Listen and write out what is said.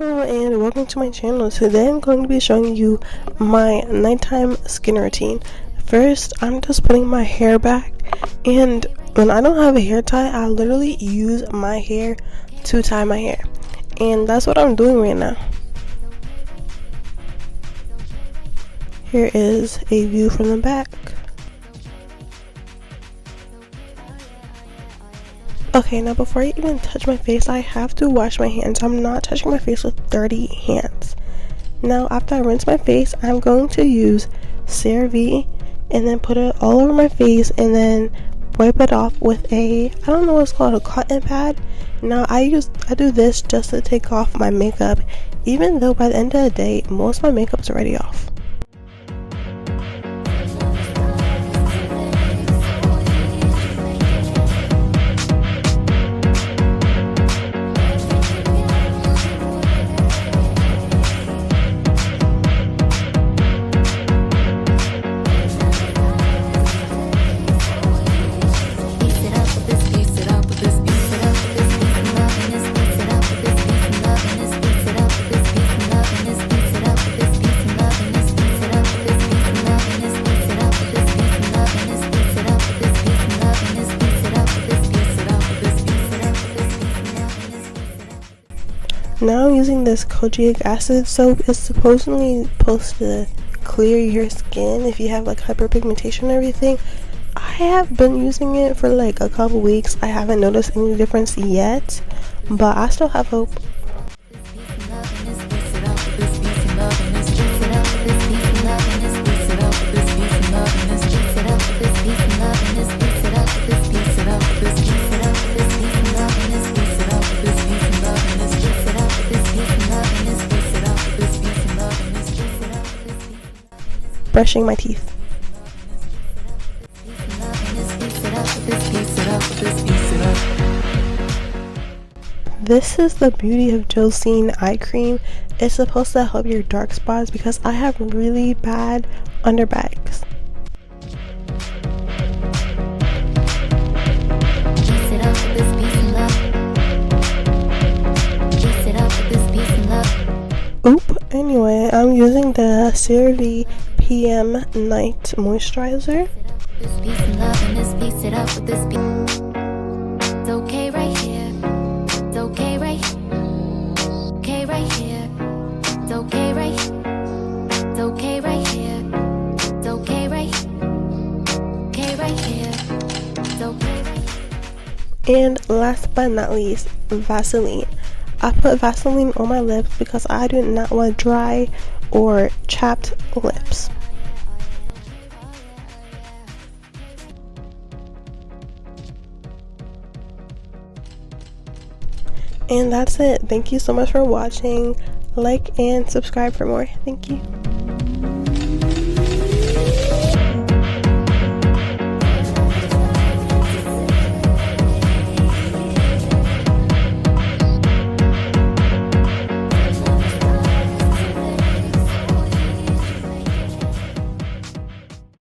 Hello and welcome to my channel. Today I'm going to be showing you my nighttime skin routine. First, I'm just putting my hair back, and when I don't have a hair tie, I literally use my hair to tie my hair, and that's what I'm doing right now. Here is a view from the back. Okay, now before I even touch my face, I have to wash my hands. I'm not touching my face with dirty hands. Now, after I rinse my face, I'm going to use CeraVe and then put it all over my face and then wipe it off with I don't know what's called, a cotton pad. Now, I do this just to take off my makeup, even though by the end of the day, most of my makeup's already off. Now I'm using this kojic acid soap. It's supposedly supposed to clear your skin if you have like hyperpigmentation and everything. I have been using it for like a couple weeks. I haven't noticed any difference yet, but I still have hope. Brushing my teeth. This is the Beauty of Josine eye cream. It's supposed to help your dark spots because I have really bad underbags. Anyway, I'm using the CeraVe PM Night Moisturizer. And last but not least, Vaseline. I put Vaseline on my lips because I do not want dry or chapped lips. And that's it. Thank you so much for watching. Like and subscribe for more. Thank you.